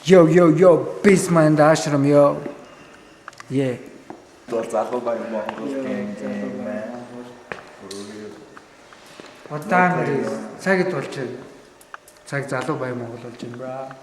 Yo, peace man ashram yo. Yeah. Дор залуу баян Монгол гэнэ. Удаан цагт болж байна. Цаг залуу баян Монгол болж байна бра.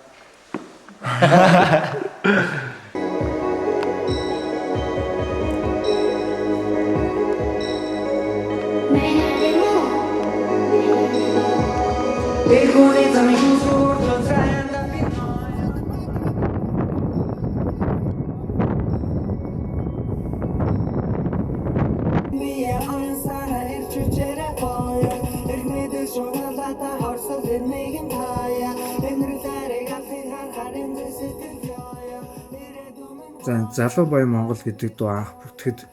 Залуу баян Монгол гэдэг дуу анх бүтгэхэд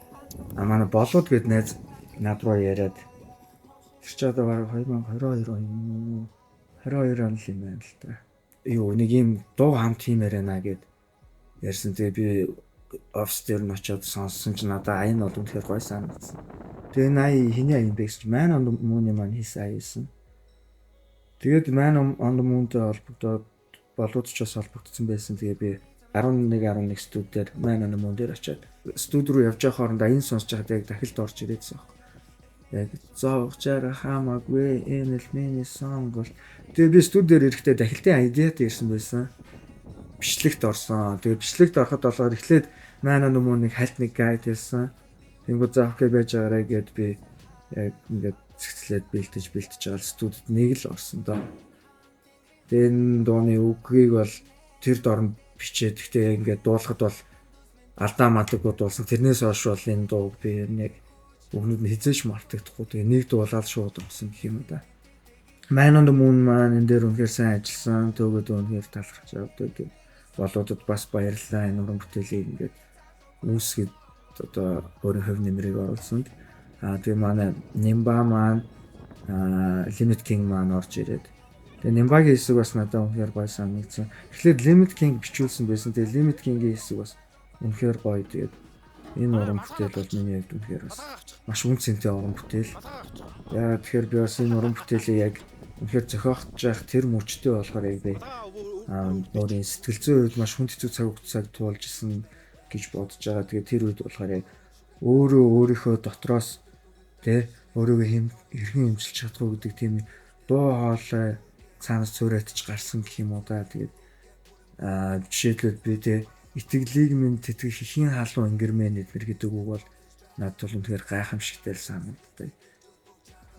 манай болоод гэд найз над руу яриад тэр ч одоо бараг 2022 он 22 он л юм байна л та. Юу нэг юм дуу хамт хиймээр байна гэд ярьсан. Тэгээ би офс дээр нь очиод сонссон ч надад аян бол үнэхээр гоё санагдсан. Тэгээ энэ хиний аян бэ гэж Man on the Moon-ийн маань хийсэн аяасан. Тэгээд Man on the Moon-тэй холбогдоод болоод ч бас холбогдсон байсан. Тэгээ би 11 студиудаар Man on the Moon дээр очиод студи руу явж байгаа хооронд аян сонсож байгаад яг дахилд орж ирээдсэн баг. Яг зоогчаар хамаагүй энэ л миний сон бол тэгээ би студиээр ирэхдээ дахилтын айдиат ирсэн байсан. Бичлэгт орсон. Тэгээ бичлэгт ороход болохоор эхлээд Man on the Moon-ыг хальт нэг гайд хэлсэн. Тэнгүү заахгээ байж байгаарэ гэд би яг ингээд зэгцлээд бэлтэж байгаа студид нэг л орсон доо. Тэгээ энэ дууны үгийг бол тэр дорн бичээд гэхдээ ингээд дуулахад бол алдаа матаггүй дуулсан. Тэрнээс хойш бол энэ дууг би яг өгнөд нь хизээш мартагдахгүй. Тэгээ нэг дуулаад шууд орсон гэх юм да. Man on the Moon маань энэ дээр үнэхээр сайн ажилласан. Төөгөөд үнэхээр талархаж авдаг. Болоодод бас баярлалаа. Энэ уран бүтээлийг ингээд үүсгээд одоо өөрийн хувь нэмрийг оруулсан. Тэгээ манай Нимба маань Limit King маань орж ирээд. Тэгээ Нимбагийн хэсэг бас надад үнэхээр гоё санагдсан. Тэгэхээр Limit King бичүүлсэн байсан. Тэгээ Limit King-ийн хэсэг бас үнэхээр гоё. Тэгээд энэ уран бүтээл бол миний хувьд үнэхээр бас маш үн цэнтэй уран бүтээл. Яа тэгэхээр би бас энэ уран бүтээлийг яг үнэхээр зохиогч явах тэр мөчтэй болохоор яг би өөрийн сэтгэл зүйн үед маш хүнд хэцүү цаг туулж исэн гэж бодож байгаа. Тэгээ тэр үед болохоор яг өөрийнхөө дотроос өөрийгөө хэрхэн хэмжилж чадах уу гэдэг тийм дуу хоолой цаанаас цөөрэтж гарсан гэх юм уу да. Тэгээд жишээлбэл би итгэлийг минь тэтгэх ихийн халуун ингэрмэн эдмэр гэдэг үг бол надад бол үнэхээр гайхамшигтай санагддаг.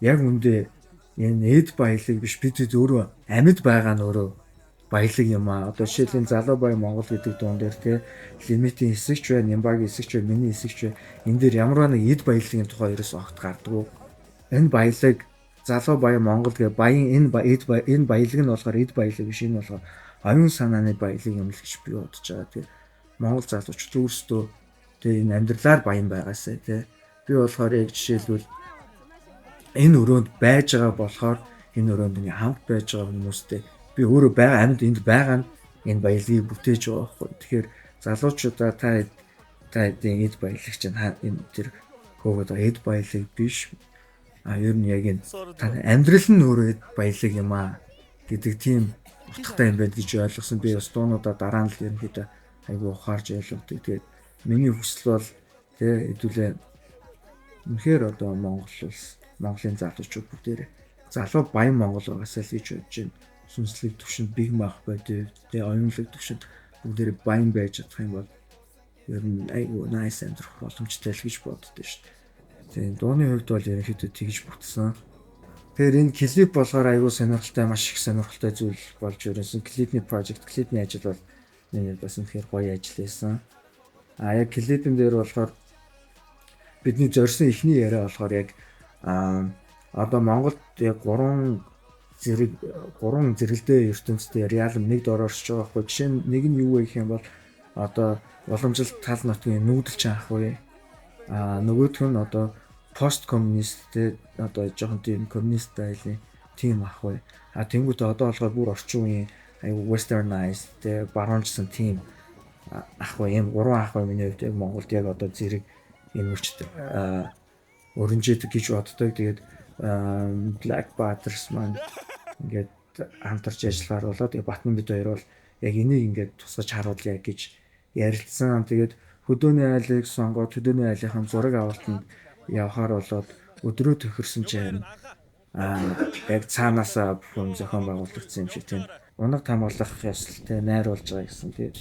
Яг үндэ энэ эд баялаг биш бид өөрөө амьд байгаа нь өөрөө баялаг юм аа. Одоо жишээлийн залуу баян Монгол гэдэг дуун дээр Лимитийн хэсэгч бай, Нимбагийн хэсэгч бай, миний хэсэгч бай. Энэ дээр ямарваа нэг эд баялагын тухай ерөөс огт гардаг. Энэ баялаг залуу баян Монгол гэх баян энэ баялаг нь болохоор эд баялаг биш, энэ болохоор оюун санааны баялаг юм л гэж би бодож байгаа. Тэгээ Монгол залуучууд өөрсдөө энэ амьдралаар баян байгаасай би болохоор яг жишээлбэл энэ өрөөнд байж байгаа болохоор энэ өрөөнд нэг хамт байж байгаа хүмүүстэй би өөрөө байгаа амьд энд байгаа нь энэ баялагийг бүтээж байгаа байхгүй. Тэгэхээр залуучуудаа та эд баялаг чинь энэ тэр хөөгд эд баялаг биш. Ер нь яг энэ амьдрал нь өөрөө эд баялаг юм аа гэдэг тийм утгатай юм байна гэж ойлгосон. Би бас дуунуудаа дараа нь л ерөнхийдөө айгу ухаарж ойлгодог. Тэгээд миний хүсэл бол хэдүүлээ үнэхээр одоо Монголын залуучууд бүгдээрээ залуу баян Монгол байгаасаа л гэж бодож байна. Сүнслэг төвшөнд биг мах байдаг. Тэгээ оюунлаг төвшөнд бүгдээрээ баян байж чадах юм бол ер нь айгу nice амьдрах боломжтой л гэж боддоо шүү дээ. Тэгээ дууны хувьд бол ерөнхийдөө тэгж бүтсэн. Тэгэхээр энэ клип болохоор айгу сонирхолтой, маш их сонирхолтой зүйл болж өрөөсөн. Клипний ажил бол миний бас үнэхээр гоё ажил байсан. Яг клипэн дээр болохоор бидний зорьсон ихний яриа болохоор яг одоо Монголд яг 3 зэрэгэлдээ ертөнцтэй реалм нэгд ороорч байгаа байхгүй. Жишээ нь нэг нь юу вэ гэх юм бол одоо уламжлалт тал нутгийн нүүдэлч анх вэ. Нөгөөх нь одоо пост коммунист одоо жоохон тийм коммунист стилийн тим ах вэ. Тэнгүүтээ одоо болохоор бүр орчин үеийн айгу westernized баруунжсан тим ах вэ. Ийм 3 ах вэ миний хувьд яг Монголд яг одоо зэрэг энэ мөрчд өрнжээдэг гэж боддог. Тэгээд Black Batters маань ингээд хамтарч ажиллахаар болоо. Тэгээ Батман бид хоёр бол яг энийг ингээд тусгаж харуулъя гэж ярилцсан. Тэгээд хөдөөний айлыг сонгоод хөдөөний айлынхаа зураг авалтанд явхаар болоод өдрөө төхөрсөн чинь яг цаанаасаа бүхэн зохион байгуулагдсан юм шиг тийм унаг хамгаалах ёслолтой найруулж байгаа гэсэн. Тэгээд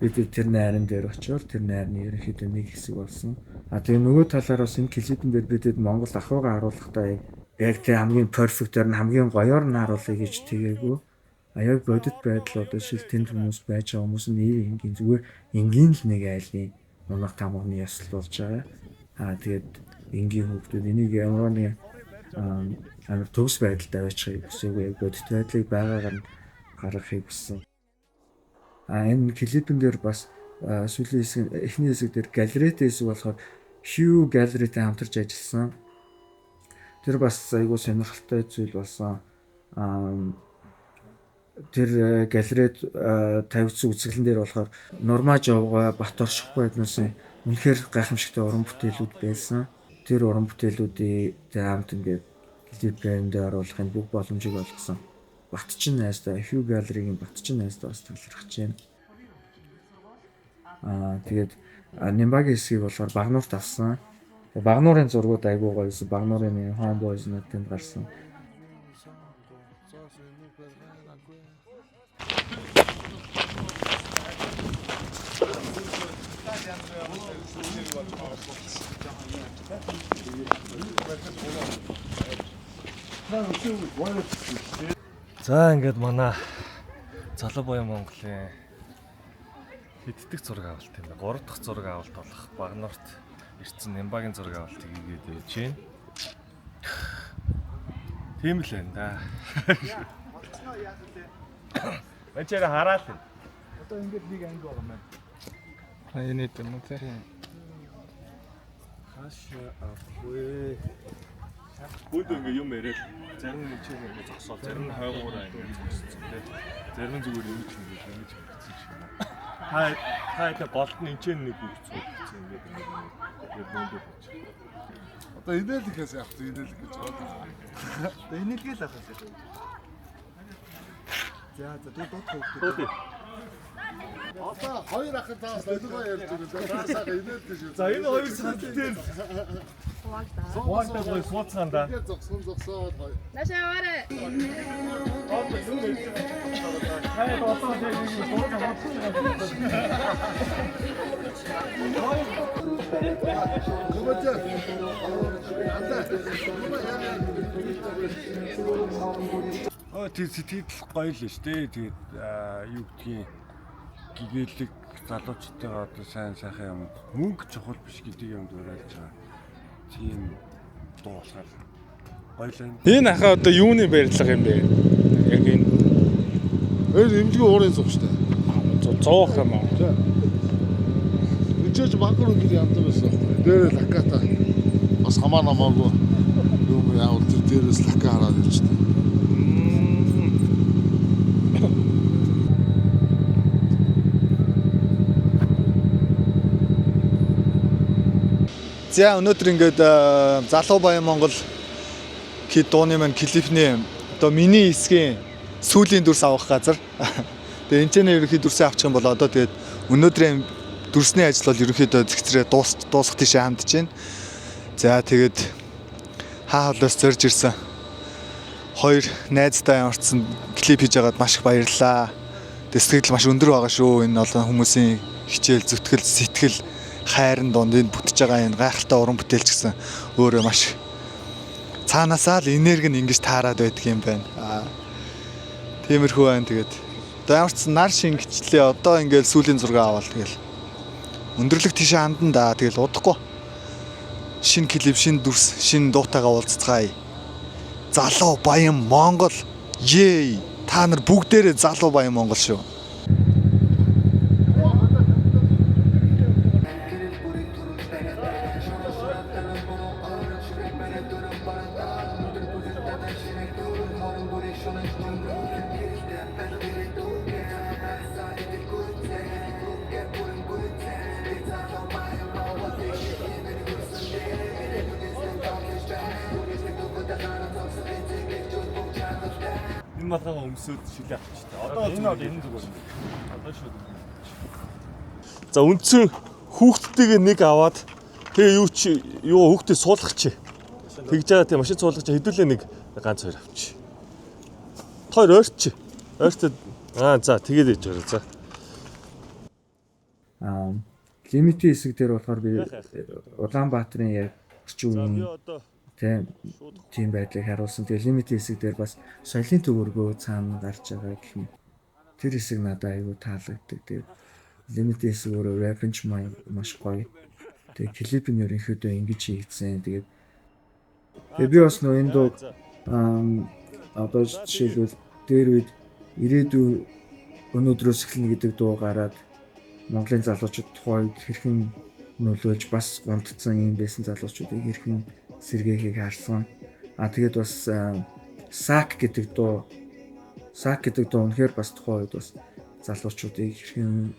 бид тэр найран дээр очивол тэр найрны ерөнхийдөө нэг хэсэг болсон. Тэгээ нөгөө талаар бас энэ клипэн дээр бидэд Монгол ахуйгаа харуулахдаа яг тэр хамгийн перфектээр нь хамгийн гоёор нь харуулъя гэж тэгээгүй. Яг бодит байдал одоо шил тэнд хүмүүс байж байгаа хүмүүс нь энгийн зүгээр энгийн л нэг айлын унаг хамгаалны ёслол болж байгаа. Тэгээд энгийн хүмүүс энийг ямар нэг амар төгс байдалтай байчихыг хүсээгүй бодит байдлыг байгаагаар нь гаргахыг хүссэн. Энэ клипэн дээр бас сүүлийн хэсэг эхний хэсэг дээр галеретэй хэсэг болохоор Hue Gallery-тэй хамтарч ажилласан. Тэр бас айгүй сонирхолтой зүйл болсон. Тэр галерейд тавьсан үзэсгэлэн дээр болохоор Нурмажовга, Баторшихгүй эднээс үнэхээр гайхамшигтай уран бүтээлүүд байсан. Тэр уран бүтээлүүдийн хамт ингээд клипэнд оруулахын бүх боломжийг олгосон. Батчин найздаа Hue Gallery-гийн Батчин найздаа бас талархаж байна. Тэгээд Нимбагийн хэсгийг болохоор Багнуурт авсан. Багнуурын зургууд айгүй гоёсэн. Багнуурын Homeboys нэртэнд гарсан. За ингээд манай Залуу Баян Монголын хэддэх зураг авалт юм бэ? 3 дахь зураг авалт болох Багнуурт ирсэн Нимбагийн зураг авалтыг хийгээд байж байна. Тийм л байна да. Эцээр хараад. Одоо ингээд нэг анги байгаа маань. Энэ дэм үү те. Хашаа авгүй. Бүгд ингээ юм яриад зарим нэг чинь ингээ зогсоо, зарим нь хойгуураа ингээ зогссон те. Зарим нь зүгээр юм чинь ингээ ингэж хэлсэн шиг байна. Хаа голд нь энэ нэг үгцүү гэсэн ингээ бөөндөө бич. Одоо инээлгээс явах гэж инээлг гэж бодож байна. Одоо энэлгээл авах гэж. За тэр дот хөөхтэй. Одоо хоёр ахын таас солигоо ярьж байгаа. Таасаа инээлг гэж. За энэ хоёр сүлдээр Хуваагдаа гой суудсан да. Тэгээд зогсоод гоё. Наашаа яваарэ. Хаяа одоо яг нэг суудсан тэр сэтгэл гоё л шүү дээ. Тэгээд юу гэдгийг гэгээлэг залуучтайгаа одоо сайн сайхан юм мөнгө чухал биш гэдэг юмд уриалж байгаа. Тийм дуу болохоор гоёлаа. Энэ ахаа одоо юуны барилга юм бэ? Яг энэ Эмчгийн уурын зур шүү дээ. 100 юм аа. Үчиж магар өнгөний амтан байсан. Дээрээ лаката бас хамаа намаагүй юм яавал тэр дээрээс лака хараад ирчихсэн. За өнөөдөр ингээд Залуу Баян Монгол гэд дууны маань клипний одоо миний хэсгийн сүүлийн дүрс авах газар. Тэгээ энэ ч нэ ерөнхий дүрсээ авчих юм бол одоо тэгээд өнөөдрийн дүрсний ажил бол ерөнхийдөө зэгцрээ дуусах тийшээ хандж байна. За тэгээд хаа холоос зорж ирсэн хоёр найзтай ямарчсан клип хийж байгаад маш их баярлалаа. Тэгээд сэтгэл маш өндөр байгаа шүү. Энэ олон хүмүүсийн хичээл, зүтгэл, сэтгэл хайрын донд энэ бүтэж байгаа энэ гайхалтай уран бүтээлч гэсэн өөрөө маш цаанаасаа л энерги нь ингэж таарад байдаг юм байна. Тиймэрхүү байна. Тэгээд одоо ямар ч нар шингэчлээ одоо ингээд сүүлийн зураг аваад тэгэл өндөрлөг тийшээ хандан да. Тэгэл удахгүй шинэ клип, шинэ дүрс, шинэ дуутайгаа уулзцгаая. Залуу Баян Монгол. Ей, та нар бүгдээрээ Залуу Баян Монгол шүү. Энэ малгайгаа өмсөд шилээ авчих та. Энэ зүгээр. Одоо шүү. За үндсэн хүүхдтэйгээ нэг аваад тэгээ юу хүүхдээ суулгах чи. Тэгж байгаа тийм машин суулгах чи хэдүүлээ нэг ганц хоёр авчи. Тэр ойрч. Ойртод за тэгээд ээж байгаа за. Лимитийн хэсэг дээр болохоор би Улаанбаатарын яг орчин үеийн тийм байдлыг харуулсан. Тэгээ лимитийн хэсэг дээр бас соёлын төвөргөө цаана гарч байгаа гэх юм. Тэр хэсэг надад аюу таалагддаг. Тэгээ лимитийн хэсэг өөрөө reference маш гоё. Тэгээ клип нь ерөнхийдөө ингэж хийгдсэн. Тэгээд би бас нөө энэ дуу одоо жишээлбэл дээр үед ирээдүйн өнөөдрөөс эхэлнэ гэдэг дуу гараад Монголын залуучууд тухайд хэрхэн нөлөөлж бас гонтцсон юм байсан залуучуудыг хэрхэн сэргээхийг харсан. Тэгээд бас Сак гэдэг дуу үнэхээр бас тухайд бас залуучуудыг хэрхэн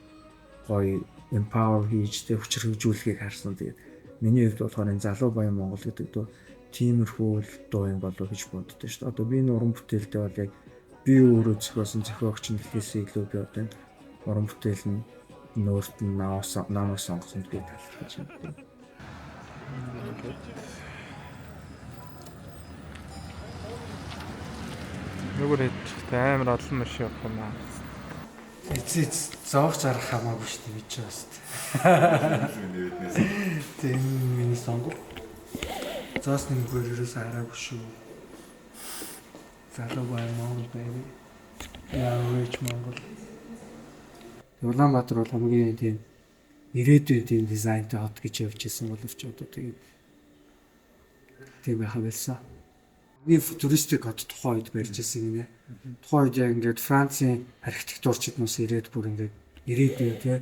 гоё empower хийж тэ хүчээр хөгжүүлэхийг харсан. Тэгээд миний хувьд болохоор энэ залуу баян Монгол гэдэг дуу тиймэрхүү дуу юм болов гэж боддоо шүү дээ. Одоо би энэ уран бүтээлдээ бол яг би өөрөө зохиосон зохиогч нь гэхээсээ илүү би одоо энэ уран бүтээл нь нөөрт нь намаас сонгосон гэж талархаж байна. Нүгээр амар олон маш явах юм аа. Эцэц зоогч арах хамаагүй шүү дээ би ч бас. Тийм миний сонгох. Зоос нэггээр ерөөс араагүй шүү. Залуу бай Монгол baby. Яа rich Монгол. Улаанбаатар бол хамгийн тийм ирээдүйн тийм дизайнтай хот гэж явж ирсэн боловч одоо тэгээд тийм байха байсан. Би туристик хот тухайн үед барьж ирсэн гинэ. Тухайн үед яг ингээд Францын архитектурчднаас ирээд бүр ингээд ирээдүйн тий.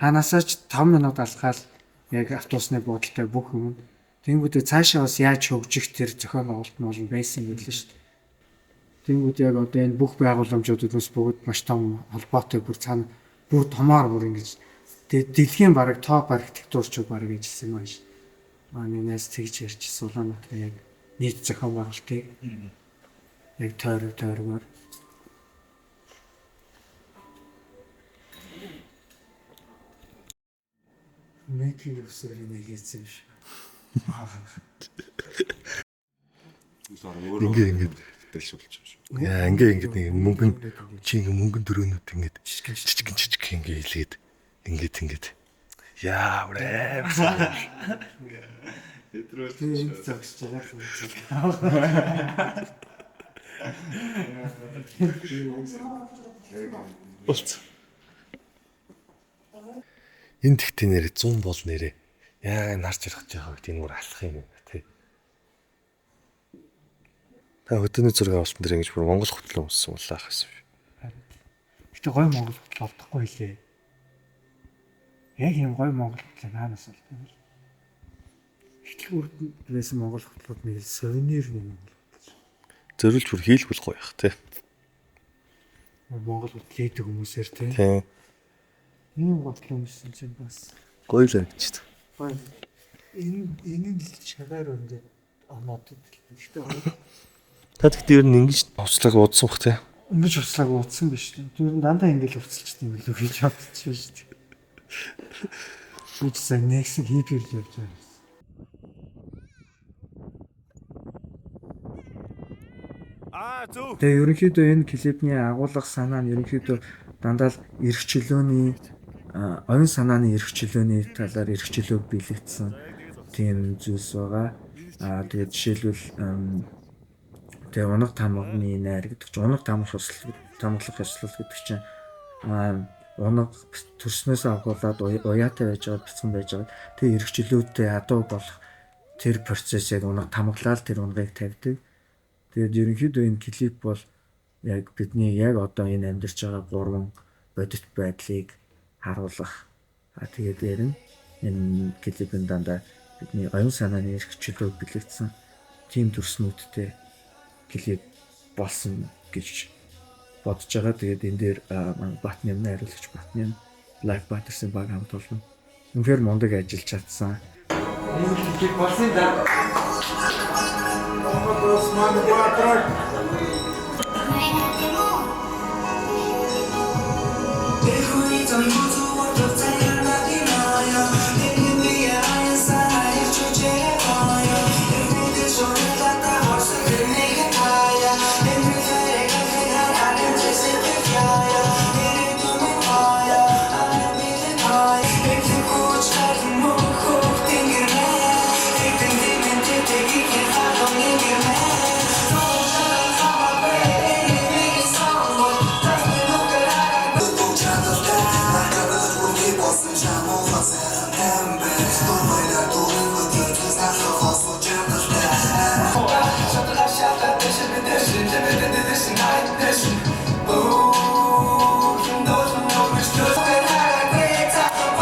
Ханаасаа ч 5 минут алхаал яг автобусны буудалтай бүх юм. Тэнгүүдээ цаашаа бас яаж хөгжих тэр зохион байгуулалт нь бол байсан гэвэл шүү дээ. Тэнгүүд яг одоо энэ бүх байгууламжуудаас бүгд маш том холбоотой бүр цаана бүр томоор бүр ингэж дэлхийн бараг топ архитектурчуд бараг ажилласан юм ааш. Манай нэс тэгж ярьчихсан Улаанбаатар яг нийт зохион байгуулалтыг яг тойрогоор мэдлэг өсөр нэг хийсэн шүү. Ингээд дэлшүүлж байгаа шүү. Яа ингээд нэг мөнгөн чи ингээд мөнгөн дөрөөнүүд ингээд жижиг ингээд хэлээд ингээд яа үрээ. Энд зогсож байгаа. Болц. Энэ тэгтээ нэрээ 100 бол нэрээ. Яа нарч ярих гэж байгаа гэдэг нүр алах юм тий. Та өдөөний зураг авсан дээр ингэж бүр Монгол хөтлөө унссан улаах гэсэн. Гэтэ гой Монгол хөтлөө олдохгүй лээ. Яг юм гой Монгол хөтлөө наанаас олдсон. Ихтлгүүрд байсан Монгол хөтлүүд нэг сувенир юм. Зөриулж бүр хийлгүүл гоё их тий. Монгол хөтлөөдөг хүмүүсээр тий. Тий. Энэ хөтлөө юмсэн чинь бас Гоё л гэж. гоё. Энэ л шагаар өндөд оноод гэхдээ Та тэгтээ ер нь ингэж уцлаг уудсан бах тий. ингэж уцлаг уудсан биш тий. Тэр дандаа ингэж уцалчдаг юм лүү гэж бодчихсон шүү дээ. Үгүй сайн нэгсэн хийпэр л явж байгаа. Тэгээ ерөнхийдөө энэ клипний агуулга санаа нь ерөнхийдөө дандаа л эрх чөлөөний оюун санааны эрх чөлөөний талаар эрх чөлөөг биелэгдсэн тийм зүйлс байгаа. Тэгээд жишээлбэл тэгээ унаг тамганы найр гэдэг чинь унаг тамглах ёслол гэдэг чинь унаг төрснөөс агуулад уяатай байж байгаа бяцхан байж байгаа. Тэгээ эрх чөлөөтэй адуу болох тэр процессыг унаг тамглаад тэр унгыг тавьдаг. Тэгээд ерөнхийдөө энэ клип бол яг бидний яг одоо энэ амьдарч байгаа гурван бодит байдлыг харуулах. Тэгээд ярин энэ клипийн дандаа бидний оюун санааны эрх чөлөөг бэлэгдсэн тийм төрснүүдтэй клип болсон гэж бодож байгаа. Тэгээд энэ дээр Батны юмны хариулагч Батны лайв батерсэн баг хамт олон үнэхээр мундаг ажиллаж чадсан. Энэ клип болсон да.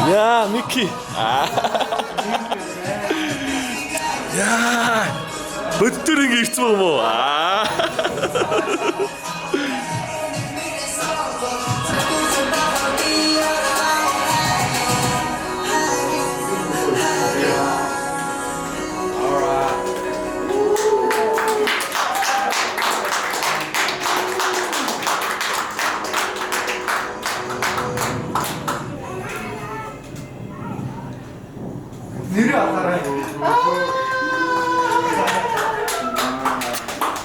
Яа, Мики. Яа. Өдөр ингэ ирсэн юм уу? Нэрээ ахаарай.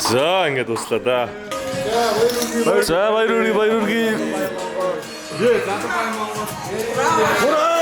За ингэ дуслаа да. За баяр үргээ. Ээ, Залбай Монгол.